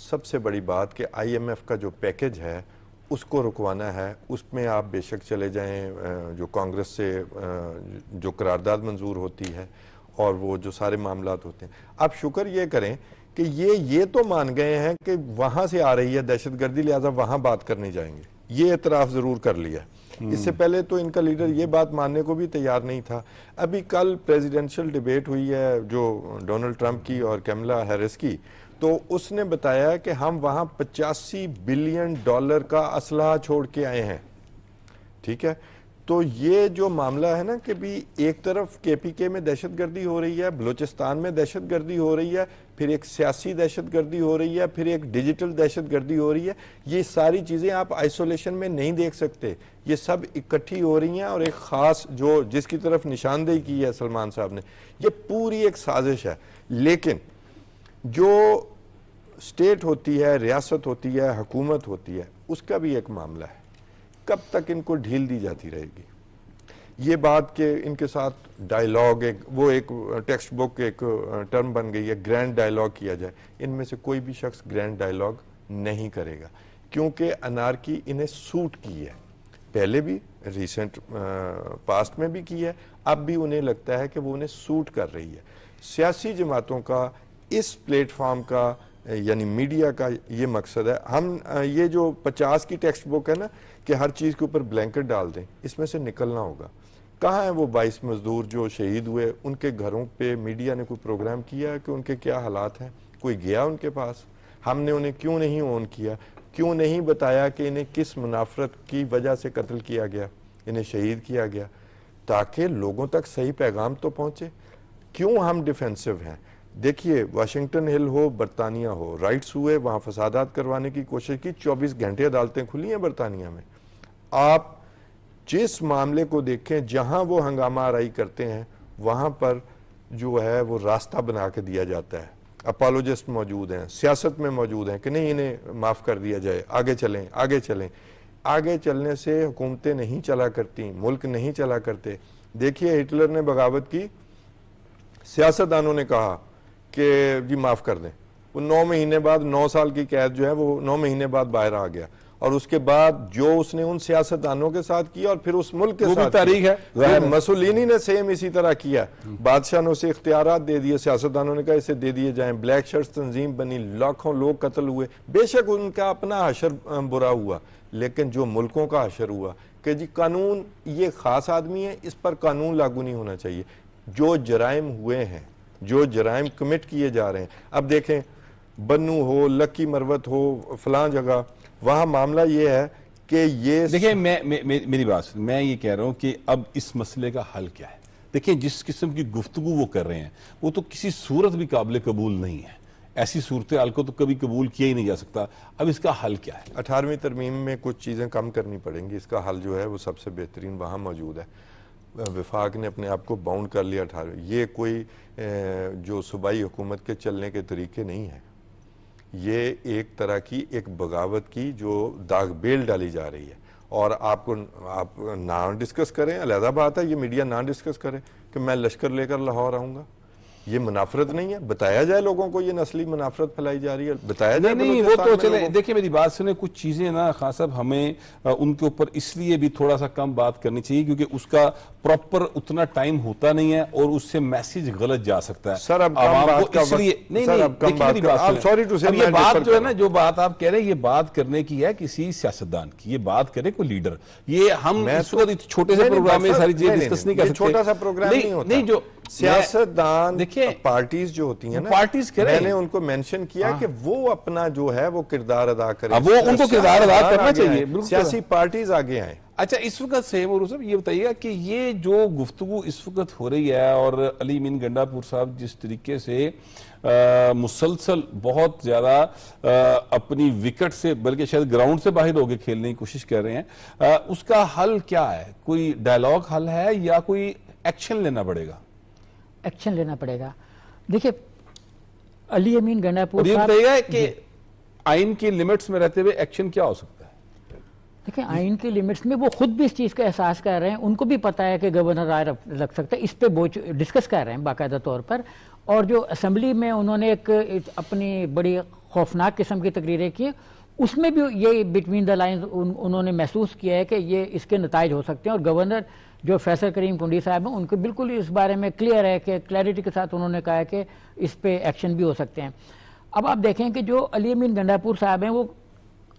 [SPEAKER 3] सबसे बड़ी बात कि IMF का जो पैकेज है उसको रुकवाना है। उसमें आप बेशक चले जाएं, जो कांग्रेस से जो करारदाद मंजूर होती है और वो जो सारे मामलात होते हैं, आप शुक्र ये करें कि ये तो मान गए हैं कि वहाँ से आ रही है दहशतगर्दी, लिहाजा वहाँ बात करने जाएंगे, ये एतराफ़ ज़रूर कर लिया। इससे पहले तो इनका लीडर ये बात मानने को भी तैयार नहीं था। अभी कल प्रेसिडेंशियल डिबेट हुई है जो डोनाल्ड ट्रंप की और कैमला हैरिस की, तो उसने बताया कि हम वहाँ $85 बिलियन का असलहा छोड़ के आए हैं। ठीक है, तो ये जो मामला है ना कि भी एक तरफ KPK में दहशतगर्दी हो रही है, बलूचिस्तान में दहशतगर्दी हो रही है, फिर एक सियासी दहशतगर्दी हो रही है, फिर एक डिजिटल दहशतगर्दी हो रही है। ये सारी चीज़ें आप आइसोलेशन में नहीं देख सकते, ये सब इकट्ठी हो रही हैं। और एक ख़ास जो जिसकी तरफ निशानदेही की है सलमान साहब ने, ये पूरी एक साजिश है। लेकिन जो स्टेट होती है, रियासत होती है, हुकूमत होती है, उसका भी एक मामला है। कब तक इनको ढील दी जाती रहेगी? ये बात के इनके साथ डायलॉग, एक टेक्स्ट बुक एक टर्म बन गई है, ग्रैंड डायलॉग किया जाए। इनमें से कोई भी शख्स ग्रैंड डायलॉग नहीं करेगा, क्योंकि अनारकी इन्हें सूट की है, पहले भी रिसेंट पास्ट में भी की है, अब भी उन्हें लगता है कि वो उन्हें सूट कर रही है। सियासी जमातों का इस प्लेटफॉर्म का यानी मीडिया का ये मकसद है। हम ये जो 50 की टेक्स्ट बुक है ना कि हर चीज़ के ऊपर ब्लैंकेट डाल दें, इसमें से निकलना होगा। कहाँ है वो 22 मजदूर जो शहीद हुए? उनके घरों पे मीडिया ने कोई प्रोग्राम किया कि उनके क्या हालात हैं? कोई गया उनके पास? हमने उन्हें क्यों नहीं ऑन किया? क्यों नहीं बताया कि इन्हें किस मुनाफरत की वजह से कत्ल किया गया, इन्हें शहीद किया गया, ताकि लोगों तक सही पैगाम तो पहुँचे? क्यों हम डिफेंसिव हैं? देखिए, वाशिंगटन हिल हो, बरतानिया हो, राइट्स हुए, वहाँ फसादात करवाने की कोशिश की, 24 घंटे अदालतें खुली हैं बरतानिया में। आप जिस मामले को देखें, जहाँ वो हंगामा आराई करते हैं, वहाँ पर जो है वो रास्ता बना के दिया जाता है। अपोलोजिस्ट मौजूद हैं, सियासत में मौजूद हैं कि नहीं इन्हें माफ़ कर दिया जाए, आगे चलें, आगे चलें। आगे चलने से हुकूमतें नहीं चला करती, मुल्क नहीं चला करते। देखिए, हिटलर ने बगावत की, सियासतदानों ने कहा कि जी माफ़ कर दें, वो 9 महीने बाद, 9 साल की कैद जो है वो 9 महीने बाद बाहर आ गया। और उसके बाद जो उसने उन सियासतदानों के साथ किया और फिर उस मुल्क के साथ
[SPEAKER 1] तारीख है,
[SPEAKER 3] मसोलिनी ने सेम इसी तरह किया। बादशाह ने उसे इख्तियारात दे दिए, सियासतदानों ने कहा इसे दे दिए जाएं, ब्लैक शर्ट्स तंजीम बनी, लाखों लोग कत्ल हुए। बेशक उनका अपना हशर बुरा हुआ, लेकिन जो मुल्कों का हशर हुआ कि जी कानून, ये खास आदमी है, इस पर कानून लागू नहीं होना चाहिए। जो जराइम हुए हैं, जो जराइम कमिट किए जा रहे हैं, अब देखें बन्नू हो, लक्की मरवत हो, फलां जगह, वहाँ मामला ये है कि ये
[SPEAKER 1] देखिए, मेरी बात, मैं ये कह रहा हूँ कि अब इस मसले का हल क्या है। देखिए, जिस किस्म की गुफ्तगू वो कर रहे हैं वो तो किसी सूरत भी काबिल कबूल नहीं है। ऐसी सूरत हाल को तो कभी कबूल किया ही नहीं जा सकता। अब इसका हल क्या है?
[SPEAKER 3] 18वीं तरमीम में कुछ चीज़ें कम करनी पड़ेंगी। इसका हल जो है वो सबसे बेहतरीन वहाँ मौजूद है। वफाक ने अपने आप को बाउंड कर लिया 18। ये कोई जो सूबाई हुकूमत के चलने के तरीके नहीं है। ये एक तरह की एक बगावत की जो दागबेल डाली जा रही है। और आप ना डिस्कस करें, अलहदा बात है, ये मीडिया ना डिस्कस करे कि मैं लश्कर लेकर लाहौर आऊँगा। ये मुनाफरत नहीं है, बताया जाए लोगों को ये नस्ली मुनाफरत फैलाई जा रही है, बताया जाए।
[SPEAKER 1] नहीं, वो तो चले। देखिए, मेरी बात सुने, कुछ चीजें ना खान साहब हमें उनके ऊपर इसलिए भी थोड़ा सा कम बात करनी चाहिए क्योंकि उसका प्रॉपर उतना टाइम होता नहीं है और उससे मैसेज गलत जा सकता है।
[SPEAKER 3] सर, अब
[SPEAKER 1] इसलिए नहीं, सॉरी टू से, ये बात जो है ना, जो बात आप कह रहे हैं, ये बात करने की है किसी सियासतदान की, ये बात करे कोई लीडर। ये हम छोटे से प्रोग्राम में सारी चीजें डिस्कस नहीं कर सकते।
[SPEAKER 3] छोटा सा प्रोग्राम नहीं होता। नहीं, जो सियासतदान, देखिए पार्टीज जो होती हैं ना,
[SPEAKER 1] पार्टीज करें,
[SPEAKER 3] मैंने उनको मेंशन किया कि वो अपना जो है वो किरदार अदा करें।
[SPEAKER 1] वो उनको किरदार अदा करना चाहिए,
[SPEAKER 3] सियासी पार्टीज आगे आए।
[SPEAKER 1] अच्छा, इस वक्त सेम और साहब ये बताइएगा कि ये जो गुफ्तगू इस वक्त हो रही है और अली अमीन गंडापुर साहब जिस तरीके से मुसलसल बहुत ज्यादा अपनी विकेट से, बल्कि शायद ग्राउंड से बाहर होकर खेलने की कोशिश कर रहे हैं, उसका हल क्या है? कोई डायलॉग हल है या कोई एक्शन लेना पड़ेगा?
[SPEAKER 4] एक्शन लेना पड़ेगा। देखिए, अली अमीन गंडापुर
[SPEAKER 1] साहब कि आइन की लिमिट्स में रहते हुए एक्शन क्या हो सकता है?
[SPEAKER 4] देखिए, आइन की लिमिट्स में वो खुद भी इस चीज़ का एहसास कर रहे हैं, उनको भी पता है कि गवर्नर राय लग सकता है, इस पे बहुत डिस्कस कर रहे हैं बाकायदा तौर पर। और जो असेंबली में उन्होंने एक अपनी बड़ी खौफनाक किस्म की तकरीरें की, उसमें भी ये बिटवीन द लाइन्स उन्होंने महसूस किया है कि ये इसके नताइज हो सकते हैं। और गवर्नर जो फैसल करीम कुंडी साहब हैं, उनको बिल्कुल इस बारे में क्लियर है कि क्लैरिटी के साथ उन्होंने कहा है कि इस पे एक्शन भी हो सकते हैं। अब आप देखें कि जो अली अमीन गंडापुर साहब हैं, वो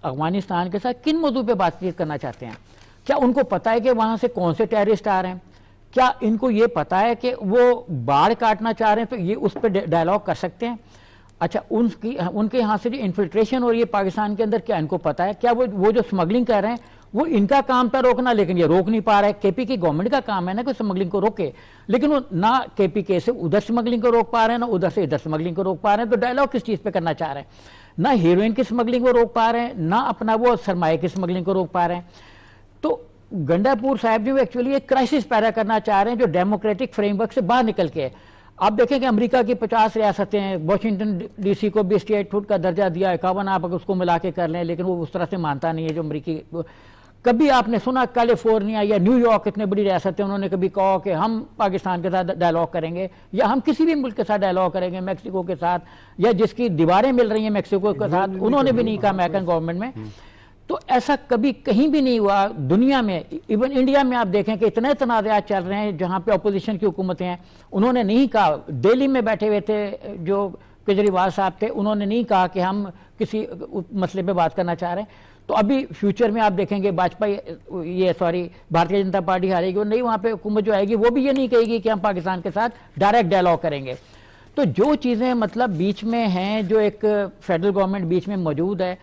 [SPEAKER 4] अफगानिस्तान के साथ किन मौजू पे बातचीत करना चाहते हैं? क्या उनको पता है कि वहाँ से कौन से टेररिस्ट आ रहे हैं? क्या इनको ये पता है कि वो बाढ़ काटना चाह रहे हैं, तो ये उस पर डायलॉग कर सकते हैं? अच्छा, उनके यहाँ से जो इन्फिल्ट्रेशन हो रही है पाकिस्तान के अंदर, क्या इनको पता है? क्या वो जो स्मगलिंग कर रहे हैं वो इनका काम था रोकना, लेकिन ये रोक नहीं पा रहा है। केपी की गवर्नमेंट का काम है ना कि स्मगलिंग को रोके, लेकिन वो ना केपी के से उधर स्मगलिंग को रोक पा रहे हैं, ना उधर से इधर स्मगलिंग को रोक पा रहे हैं। तो डायलॉग किस चीज़ पे करना चाह रहे हैं? ना हीरोइन की स्मगलिंग को रोक पा रहे हैं, ना अपना वो सरमाए की स्मगलिंग को रोक पा रहे हैं। तो गंडापुर साहब जो एक्चुअली एक क्राइसिस पैदा करना चाह रहे हैं जो डेमोक्रेटिक फ्रेमवर्क से बाहर निकल के। आप देखें कि अमेरिका की 50 रियासतें हैं, वाशिंगटन डीसी को भी स्टेटहुड का दर्जा दिया, 51 आप उसको मिला के कर लें, लेकिन वो उस तरह से मानता नहीं है जो अमरीकी। कभी आपने सुना कैलिफोर्निया या न्यूयॉर्क, इतने बड़ी रियासतें, उन्होंने कभी कहा कि हम पाकिस्तान के साथ डायलॉग करेंगे या हम किसी भी मुल्क के साथ डायलॉग करेंगे, मैक्सिको के साथ, या जिसकी दीवारें मिल रही हैं मैक्सिको के साथ, उन्होंने भी नहीं कहा अमेरिकन गवर्नमेंट में। तो ऐसा कभी कहीं भी नहीं हुआ दुनिया में। इवन इंडिया में आप देखें कि इतने तनाज़ात चल रहे हैं जहां पे अपोजिशन की हुकूमतें हैं, उन्होंने नहीं कहा। दिल्ली में बैठे हुए थे जो केजरीवाल साहब थे, उन्होंने नहीं कहा कि हम किसी मसले पे बात करना चाह रहे हैं। तो अभी फ्यूचर में आप देखेंगे भारतीय जनता पार्टी हारेगी और नहीं, वहां पे हुकूमत जो आएगी वो भी ये नहीं कहेगी कि हम पाकिस्तान के साथ डायरेक्ट डायलॉग करेंगे। तो जो चीज़ें मतलब बीच में हैं, जो एक फेडरल गवर्नमेंट बीच में मौजूद है,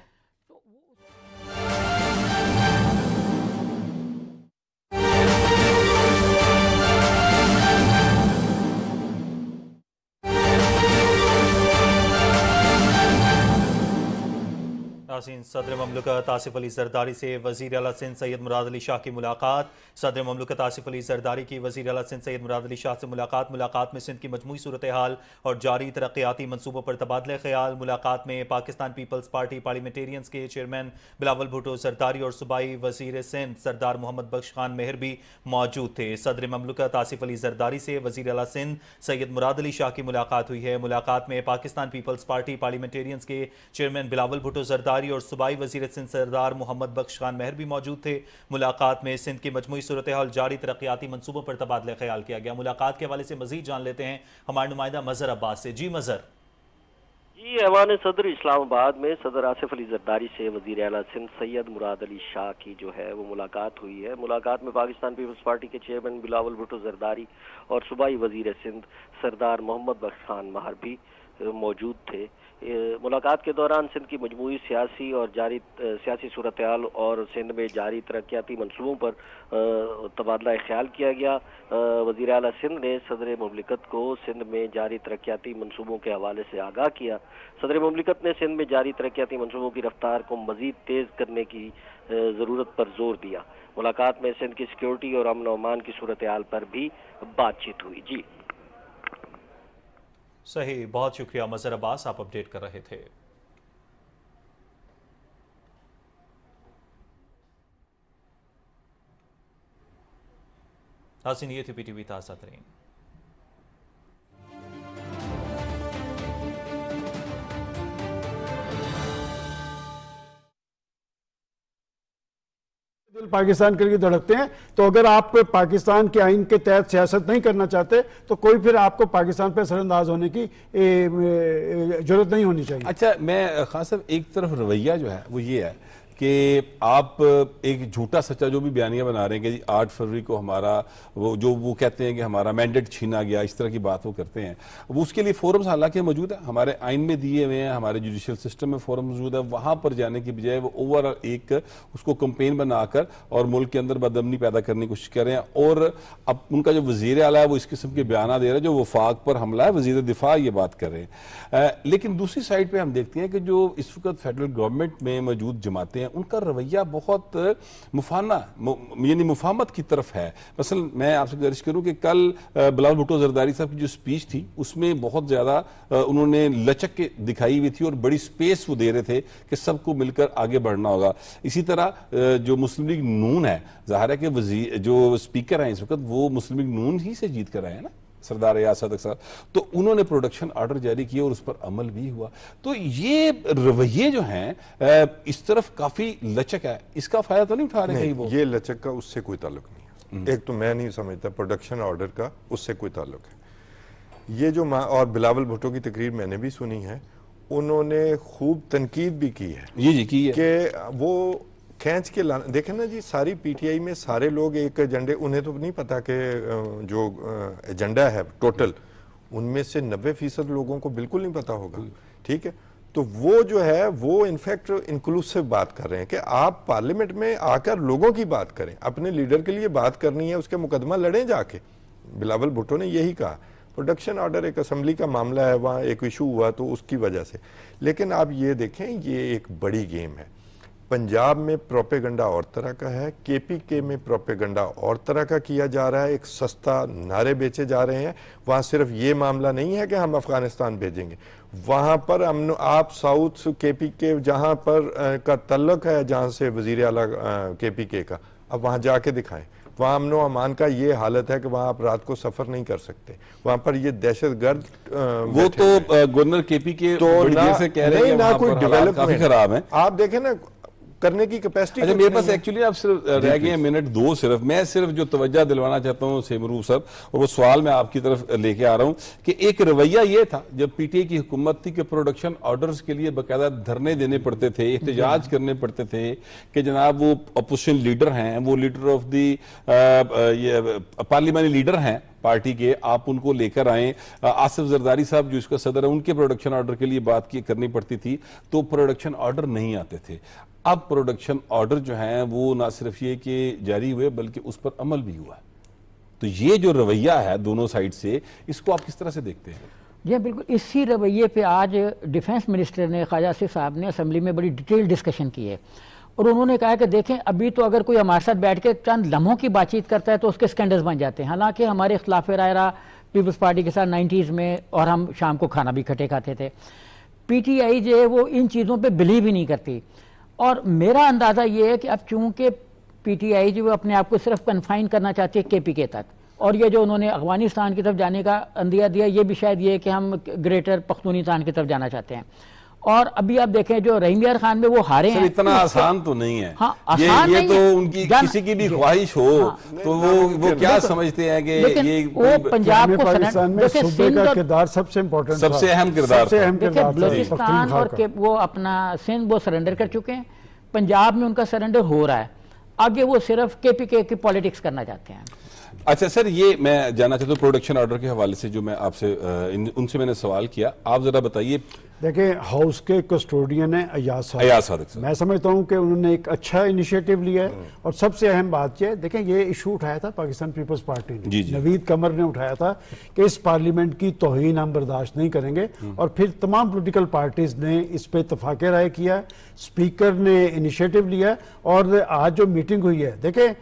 [SPEAKER 7] सदर ममलकत आसिफ अली जरदारी से वज़ीर आला सिंध सैयद मुराद अली शाह की मुलाकात। सदर ममलकत आसिफ अली जरदारी की वज़ीर आला सिंध सैयद मुराद अली शाह से मुलाकात में सिंध की मजमूई सूरत हाल और जारी तरक्याती मनसूबों पर तबादले ख्याल। मुलाकात में पाकिस्तान पीपल्स पार्टी पार्लियामेंटेरियंस के चेयरमैन बिलावल भुट्टो जरदारी और सूबाई वज़ीर सिंध सरदार मोहम्मद बख्श खान मेहर भी मौजूद थे। सदर ममलकत आसिफ अली जरदारी से वज़ीर आला सिंध सैयद मुराद अली शाह की मुलाकात हुई है। मुलाकात में पाकिस्तान पीपल्स पार्टी पार्लियामेंटेरियंस के चेयरमैन बिलावल भुट्टो जरदारी और सूबाई वज़ीर सिंध सरदार मोहम्मद बख्श खान मेहर भी मौजूद थे। मुलाकात में सिंध की मजमूई सूरत हाल, जारी तरक्याती मनसूबों पर तबादला ख्याल किया गया। मुलाकात के हवाले से मजीद जान लेते हैं हमारे नुमाइंदा मजहर अब्बास से। जी मजहर।
[SPEAKER 8] जी, ऐवान सदर इस्लामाबाद में सदर आसिफ अली जरदारी से वज़ीर आला सिंध सैयद मुराद अली शाह की जो है वो मुलाकात हुई है। मुलाकात में पाकिस्तान पीपल्स पार्टी के चेयरमैन बिलावल भुट्टो जरदारी और सूबाई वज़ीर सिंध सरदार मोहम्मद बख्श खान मेहर भी मौजूद थे। मुलाकात के दौरान सिंध की मजमूई सियासी और जारी सियासी सूरत हाल और सिंध में जारी तरक्याती मनसूबों पर तबादला ख्याल किया गया। वज़ीर आला सिंध ने सदर मुमलिकत को सिंध में जारी तरक्याती मनसूबों के हवाले से आगाह किया। सदर मुमलिकत ने सिंध में जारी तरक्याती मनसूबों की रफ्तार को मज़ीद तेज़ करने की ज़रूरत पर जोर दिया। मुलाकात में सिंध की सिक्योरिटी और अमन अमान की सूरत हाल पर भी बातचीत हुई। जी
[SPEAKER 7] सही, बहुत शुक्रिया मजहर अब्बास, आप अपडेट कर रहे थे। हासिन, ये थी पीटीवी ताज़ा तरीन।
[SPEAKER 2] दिल पाकिस्तान के लिए धड़कते हैं, तो अगर आप पाकिस्तान के आइन के तहत सियासत नहीं करना चाहते तो कोई फिर आपको पाकिस्तान पर असरअंदाज होने की जरूरत नहीं होनी चाहिए।
[SPEAKER 1] अच्छा, मैं खास साहब एक तरफ रवैया जो है वो ये है कि आप एक झूठा सच्चा जो भी बयानियां बना रहे हैं कि 8 फरवरी को हमारा वो कहते हैं कि हमारा मैंडेट छीना गया, इस तरह की बात वो करते हैं। वो उसके लिए फोरम्स हालांकि मौजूद है, हमारे आइन में दिए हुए हैं, हमारे जुडिशियल सिस्टम में फोरम मौजूद है। वहां पर जाने की बजाय वो ओवरऑल एक उसको कंपेन बनाकर और मुल्क के अंदर बदअमनी पैदा करने की कोशिश कर रहे हैं। और अब उनका जो वजीर आला है वो इस किस्म के बयान दे रहा है जो वफाक पर हमला है, वजीर दिफा ये बात कर रहे हैं। लेकिन दूसरी साइड पर हम देखते हैं कि जो इस वक्त फेडरल गवर्नमेंट में मौजूद जमातें हैं उनका रवैया बहुत मुफाना यानी मुफाहमत की तरफ है। मसलन मैं आपसे गुजारिश करूं कि कल बिलावल भुट्टो जरदारी साहब की जो स्पीच थी उसमें बहुत ज्यादा उन्होंने लचक के दिखाई हुई थी और बड़ी स्पेस वो दे रहे थे कि सबको मिलकर आगे बढ़ना होगा। इसी तरह जो मुस्लिम लीग नून है, जाहिर है कि जो स्पीकर हैं इस वक्त वो मुस्लिम लीग नून ही से जीत कर आए हैं ना, सरदार याद सदक साहब, तो उन्होंने प्रोडक्शन ऑर्डर जारी किया और उस पर अमल भी हुआ। तो ये रवैये जो हैं इस तरफ काफी लचक है, इसका फायदा तो नहीं उठा रहे वो?
[SPEAKER 3] ये लचक का उससे कोई ताल्लुक नहीं है। एक तो मैं नहीं समझता प्रोडक्शन ऑर्डर का उससे कोई ताल्लुक है। ये जो और बिलावल भुट्टो की तकरीर मैंने भी सुनी है, उन्होंने खूब तनकीद भी की है
[SPEAKER 1] जी की है
[SPEAKER 3] कि वो खींच के लाना। देखें ना जी, सारी पीटीआई में सारे लोग एक एजेंडे, उन्हें तो नहीं पता कि जो एजेंडा है टोटल उनमें से 90% लोगों को बिल्कुल नहीं पता होगा। ठीक है, तो वो जो है वो इनफैक्ट इंक्लूसिव बात कर रहे हैं कि आप पार्लियामेंट में आकर लोगों की बात करें, अपने लीडर के लिए बात करनी है, उसके मुकदमा लड़ें जाके। बिलावल भुट्टो ने यही कहा। प्रोडक्शन ऑर्डर एक असम्बली का मामला है, वहाँ एक इशू हुआ तो उसकी वजह से। लेकिन आप ये देखें, ये एक बड़ी गेम है। पंजाब में प्रोपेगंडा और तरह का है, केपीके में प्रोपेगंडा और तरह का किया जा रहा है, एक सस्ता नारे बेचे जा रहे हैं। वहाँ सिर्फ ये मामला नहीं है कि हम अफगानिस्तान भेजेंगे, वहाँ पर हम आप साउथ केपीके जहाँ पर का तल्लक है, जहाँ से वजीर आला केपीके का, अब वहाँ जाके दिखाएं। वहाँ अमन अमान का ये हालत है कि वहाँ आप रात को सफर नहीं कर सकते, वहाँ पर ये दहशतगर्द
[SPEAKER 1] वो तो गवर्नर केपी
[SPEAKER 3] तो
[SPEAKER 1] बड़ी देर से कह रहे हैं
[SPEAKER 3] ना कोई
[SPEAKER 1] डेवलपमेंट खराब है,
[SPEAKER 3] आप देखें ना करने की कैपेसिटी।
[SPEAKER 1] अच्छा मेरे पास एक्चुअली आप सिर्फ रह गए मिनट दो, सिर्फ मैं सिर्फ जो तवज्जो दिलवाना चाहता हूँ सेमरू साहब, और वो सवाल मैं आपकी तरफ लेके आ रहा हूँ कि एक रवैया ये था जब पीटीआई की हुकूमत थी कि प्रोडक्शन ऑर्डर्स के लिए बाकायदा धरने देने पड़ते थे, एहतजाज करने पड़ते थे कि जनाब वो अपोजिशन लीडर हैं, वो leader of the parliamentary leader हैं पार्टी के, आप उनको लेकर आए। आसिफ जरदारी साहब जो इसका सदर है, उनके प्रोडक्शन ऑर्डर के लिए बात करनी पड़ती थी, तो प्रोडक्शन ऑर्डर नहीं आते थे। अब प्रोडक्शन ऑर्डर जो हैं वो ना सिर्फ ये कि जारी हुए बल्कि उस पर अमल भी हुआ। तो ये जो रवैया है दोनों साइड से, इसको आप किस तरह से देखते हैं?
[SPEAKER 4] जी बिल्कुल, इसी रवैये पे आज डिफेंस मिनिस्टर ने ख्वाजा आसिफ साहब ने असेंबली में बड़ी डिटेल डिस्कशन की है, और उन्होंने कहा कि देखें अभी तो अगर कोई हमारे साथ बैठ के चंद लम्हों की बातचीत करता है तो उसके स्कैंडल्स बन जाते हैं। हालांकि हमारे खिलाफ राय रहा पीपल्स पार्टी के साथ 90s में, और हम शाम को खाना भी इकट्ठे खाते थे। पीटीआई जो है वो इन चीज़ों पे बिलीव ही नहीं करती, और मेरा अंदाज़ा ये है कि अब चूंकि पीटीआई जो अपने आप को सिर्फ कन्फाइन करना चाहती है केपीके तक, और ये जो उन्होंने अफगानिस्तान की तरफ जाने का अंदिया दिया, ये भी शायद ये है कि हम ग्रेटर पख्तूनिस्तान की तरफ जाना चाहते हैं। और अभी आप देखें जो रहीम यार खान में वो हारे हैं,
[SPEAKER 1] इतना आसान तो नहीं है।
[SPEAKER 4] हाँ, आसान
[SPEAKER 1] ये
[SPEAKER 4] नहीं
[SPEAKER 1] तो
[SPEAKER 4] है।
[SPEAKER 1] उनकी किसी की भी ख्वाहिश हो, तो वो क्या समझते हैं कि ये
[SPEAKER 4] वो पंजाब को
[SPEAKER 2] पाकिस्तान में सूबे का किरदार सबसे इम्पोर्टेंट,
[SPEAKER 1] सबसे अहम किरदार,
[SPEAKER 4] बलूचिस्तान और वो अपना सिंध वो सरेंडर कर चुके हैं, पंजाब में उनका सरेंडर हो रहा है, आगे वो सिर्फ केपीके की पॉलिटिक्स करना चाहते हैं।
[SPEAKER 1] अच्छा सर, ये मैं जानना चाहता हूँ प्रोडक्शन ऑर्डर के हवाले से जो मैं आपसे उनसे मैंने सवाल किया, आप जरा बताइए।
[SPEAKER 2] देखिए, हाउस के कस्टोडियन है अयाज सादिक, मैं समझता हूँ कि उन्होंने एक अच्छा इनिशिएटिव लिया है, और सबसे अहम बात यह, देखें ये इशू उठाया था पाकिस्तान पीपल्स पार्टी ने, नवीद कमर ने उठाया था कि इस पार्लियामेंट की तौहीन हम बर्दाश्त नहीं करेंगे, और फिर तमाम पोलिटिकल पार्टीज ने इस पर इत्तफाक राय किया, स्पीकर ने इनिशिएटिव लिया, और आज जो मीटिंग हुई है, देखें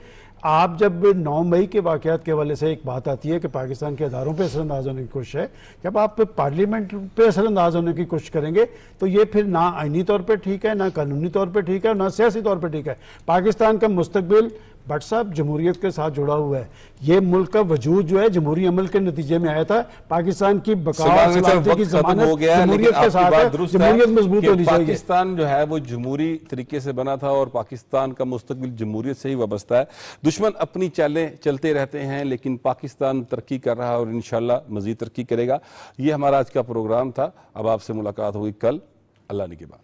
[SPEAKER 2] आप जब 9 मई के वाक़यात के हवाले से एक बात आती है कि पाकिस्तान के अदारों पे असरअंदाज होने की कोशिश है, जब आप पार्लियामेंट पे असरअंदाज होने की कोशिश करेंगे तो ये फिर ना आईनी तौर पे ठीक है, ना कानूनी तौर पे ठीक है, ना सियासी तौर पे ठीक है। पाकिस्तान का मुस्तकबिल भट्ट साहब जमहूरियत के साथ जुड़ा हुआ है, ये मुल्क का वजूद जो है जमहूरी अमल के नतीजे में आया था, पाकिस्तान की बकावा सलामती की ज़मानत जमहूरियत के साथ है, जमहूरियत मजबूत होनी चाहिए।
[SPEAKER 1] पाकिस्तान जो है वो जमहूरी तरीके से बना था, और पाकिस्तान का मुस्तकबिल जमहूरियत से ही वाबस्ता है। दुश्मन अपनी चालें चलते रहते हैं, लेकिन पाकिस्तान तरक्की कर रहा है और इंशाल्लाह मजीद तरक्की करेगा। ये हमारा आज का प्रोग्राम था, अब आपसे मुलाकात होगी कल, अल्लाह निगहबान।